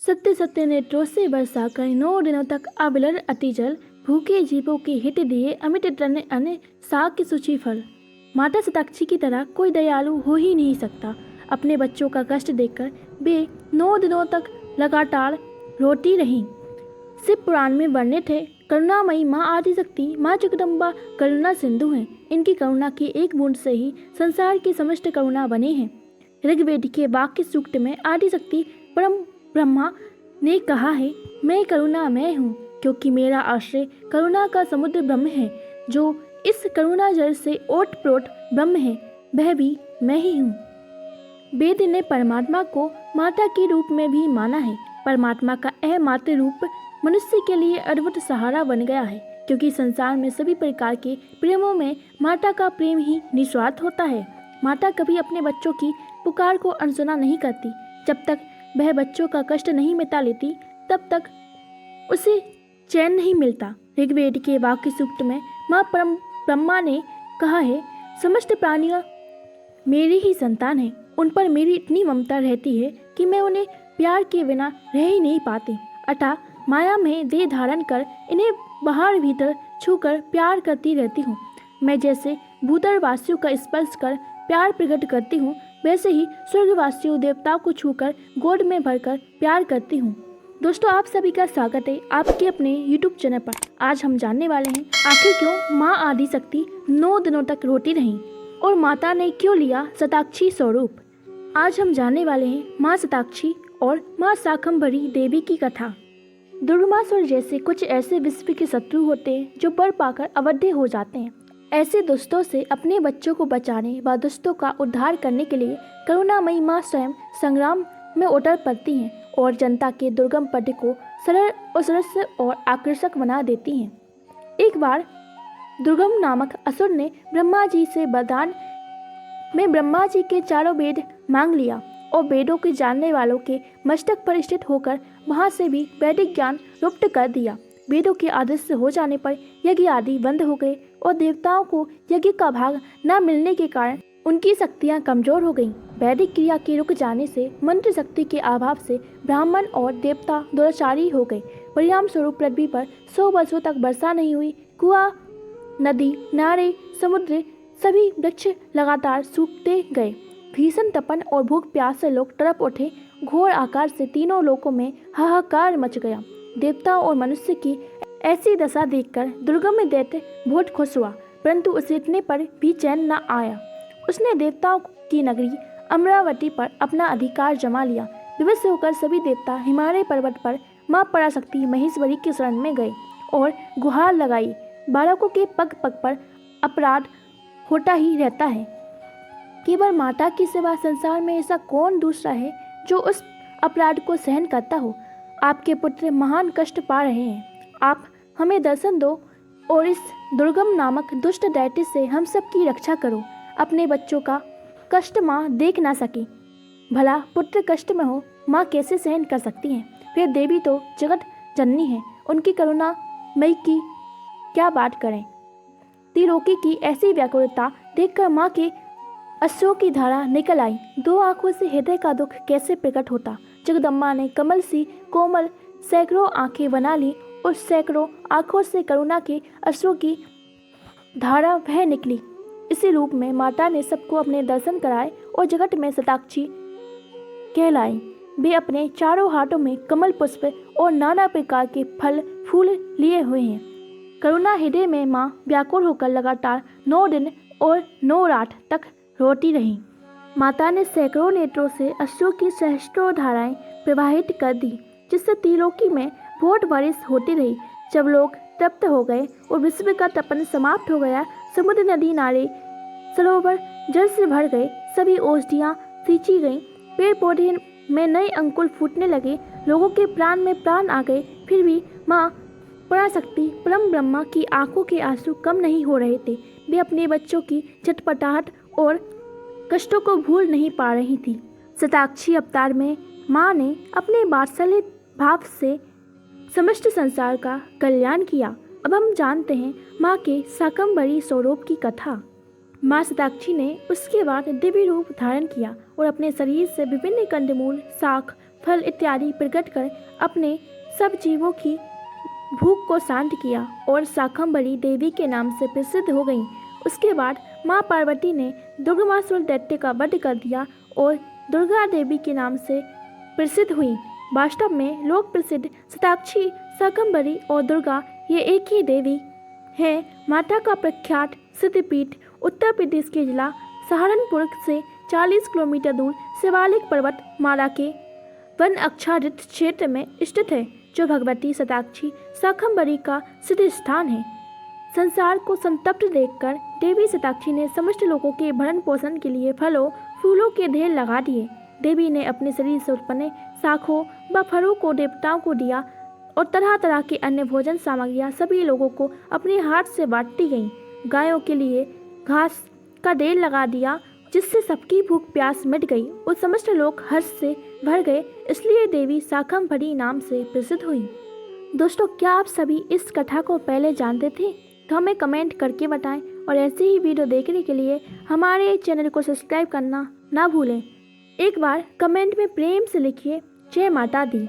सत्य सत्य नेत्रों से बरसा कर 9 दिनों तक अविरल अतिजल भूखे जीवों के हित दिए अमित तन अन्न साग के सूची फल। माता शताक्षी की तरह कोई दयालु हो ही नहीं सकता। अपने बच्चों का कष्ट देखकर वे 9 दिनों तक लगातार रोती रहीं। शिव पुराण में वर्णित है, करुणामयी माँ आदिशक्ति माँ जगदम्बा करुणा सिंधु हैं। इनकी करुणा की एक बूंद से ही संसार की समस्त करुणा बने हैं। ऋग्वेद के वाक्य सूक्त में आदिशक्ति परम ब्रह्मा ने कहा है, मैं करुणामय हूँ, क्योंकि मेरा आश्रय करुणा का समुद्र ब्रह्म है। जो इस करुणा जल से ओट प्रोट ब्रह्म है, वह भी मैं ही हूँ। वेद ने परमात्मा को माता के रूप में भी माना है। परमात्मा का यह मातृ रूप मनुष्य के लिए अद्भुत सहारा बन गया है, क्योंकि संसार में सभी प्रकार के प्रेमों में माता का प्रेम ही निस्वार्थ होता है। माता कभी अपने बच्चों की पुकार को अनसुना नहीं करती। जब तक वह बच्चों का कष्ट नहीं मिटा लेती, तब तक उसे चैन नहीं मिलता। ऋग्वेद के वाक्य सूक्त में माँ परम ब्रह्मा ने कहा है, समस्त प्राणियां मेरी ही संतान हैं। उन पर मेरी इतनी ममता रहती है कि मैं उन्हें प्यार के बिना रह ही नहीं पाती। अतः माया में देह धारण कर इन्हें बाहर भीतर छूकर प्यार करती रहती हूँ। मैं जैसे भूतलवासियों का स्पर्श कर प्यार प्रकट करती हूँ, वैसे ही स्वर्गवासियों देवताओं को छूकर गोद में भरकर प्यार करती हूँ। दोस्तों, आप सभी का स्वागत है आपके अपने YouTube चैनल पर। आज हम जानने वाले हैं, आखिर क्यों माँ आदिशक्ति 9 दिनों तक रोती रहीं और माता ने क्यों लिया शताक्षी स्वरूप। आज हम जानने वाले हैं माँ शताक्षी और माँ शाकंभरी देवी की कथा। दुर्वासुर जैसे कुछ ऐसे विश्व के शत्रु होते हैं जो बर पाकर अवध्य हो जाते हैं। ऐसे दुष्टों से अपने बच्चों को बचाने व दुष्टों का उद्धार करने के लिए करुणामयी माँ स्वयं संग्राम में उतर पड़ती हैं और जनता के दुर्गम पद को सरल और सरस और आकर्षक बना देती हैं। एक बार दुर्गम नामक असुर ने ब्रह्मा जी से वरदान में ब्रह्मा जी के चारों वेद मांग लिया और वेदों के जानने वालों के मस्तक पर स्थित होकर वहां से भी वैदिक ज्ञान लुप्त कर दिया। वेदों के अदृश्य हो जाने पर यज्ञ आदि बंद हो गए और देवताओं को यज्ञ का भाग न मिलने के कारण उनकी शक्तियां कमजोर हो गईं। वैदिक क्रिया के रुक जाने से मंत्र शक्ति के अभाव से ब्राह्मण और देवता दुराचारी हो गए। परिणाम स्वरूप पृथ्वी पर 100 वर्षों तक वर्षा नहीं हुई। कुआं, नदी, नारे, समुद्र, सभी वृक्ष लगातार सूखते गए। भीषण तपन और भूख प्यास से लोग तड़प उठे। घोर आकार से तीनों लोकों में हाहाकार मच गया। देवताओं और मनुष्य की ऐसी दशा देखकर दुर्गम दैत्य बहुत खुश हुआ, परंतु उसे इतने पर भी चैन न आया। उसने देवताओं की नगरी अमरावती पर अपना अधिकार जमा लिया। विवश होकर सभी देवता हिमालय पर्वत पर माँ पराशक्ति महेश्वरी के शरण में गए और गुहार लगाई। बालकों के पग पग पर अपराध होता ही रहता है। केवल माता के सिवा संसार में ऐसा कौन दूसरा है जो उस अपराध को सहन करता हो। आपके पुत्र महान कष्ट पा रहे हैं, आप हमें दर्शन दो और इस दुर्गम नामक दुष्ट दैत्य से हम सब की रक्षा करो। अपने बच्चों का कष्ट माँ देख ना सकी, भला पुत्र कष्ट में हो माँ कैसे सहन कर सकती हैं। फिर देवी तो जगत जननी है, उनकी करुणा मई की क्या बात करें। त्रिलोकी की ऐसी व्याकुलता देखकर माँ के अश्रु की धारा निकल आई। 2 आंखों से हृदय का दुख कैसे प्रकट होता। जगदम्बा ने कमल सी कोमल सैकड़ों आंखें बना ली और सैकड़ों आंखों से करुणा के अश्रु की धारा बह निकली। इसी रूप में माता ने सबको अपने दर्शन कराए और जगत में शताक्षी कहलाई। वे अपने चारों हाथों में कमल पुष्प और नाना प्रकार के फल फूल लिए हुए हैं। करुणा हृदय में माँ व्याकुल होकर लगातार 9 दिन और 9 रात तक रोती रही। माता ने सैकड़ों नेत्रों से अश्रु की सहस्त्रों धाराएं प्रवाहित कर दी, जिससे त्रिलोकी में बहुत बारिश होती रही। जब लोग तृप्त हो गए और विश्व का तपन समाप्त हो गया, समुद्र, नदी, नाले, सरोवर जल से भर गए। सभी औषधियाँ सींची गईं, पेड़ पौधे में नए अंकुर फूटने लगे, लोगों के प्राण में प्राण आ गए। फिर भी माँ पराशक्ति परम ब्रह्मा की आंखों के आंसू कम नहीं हो रहे थे। वे अपने बच्चों की छटपटाहट और कष्टों को भूल नहीं पा रही थी। शताक्षी अवतार में माँ ने अपने वात्सल्य भाव से समस्त संसार का कल्याण किया। अब हम जानते हैं माँ के शाकंभरी स्वरूप की कथा। माँ शताक्षी ने उसके बाद दिव्य रूप धारण किया और अपने शरीर से विभिन्न कंदमूल, शाक, फल इत्यादि प्रकट कर अपने सब जीवों की भूख को शांत किया और शाकंभरी देवी के नाम से प्रसिद्ध हो गईं। उसके बाद माँ पार्वती ने दुर्गमासुर दैत्य का वध कर दिया और दुर्गा देवी के नाम से प्रसिद्ध हुई। वास्तव में लोक प्रसिद्ध शताक्षी, शाकंभरी और दुर्गा ये एक ही देवी हैं। माता का प्रख्यात सिद्धपीठ उत्तर प्रदेश के जिला सहारनपुर से 40 किलोमीटर दूर शिवालिक पर्वत माला के वन आच्छादित क्षेत्र में स्थित है, जो भगवती शताक्षी शाकंभरी का सिद्ध स्थान है। संसार को संतप्त देखकर देवी शताक्षी ने समस्त लोगों के भरण पोषण के लिए फलों फूलों के ढेर लगा दिए। देवी ने अपने शरीर से उत्पन्न शाखों व फलों को देवताओं को दिया और तरह तरह की अन्य भोजन सामग्रियां सभी लोगों को अपने हाथ से बांटी गईं। गायों के लिए घास का ढेर लगा दिया, जिससे सबकी भूख प्यास मिट गई और समस्त लोग हर्ष से भर गए। इसलिए देवी शाकंभरी नाम से प्रसिद्ध हुई। दोस्तों, क्या आप सभी इस कथा को पहले जानते थे? तो हमें कमेंट करके बताएं और ऐसे ही वीडियो देखने के लिए हमारे चैनल को सब्सक्राइब करना ना भूलें। एक बार कमेंट में प्रेम से लिखिए, जय माता दी।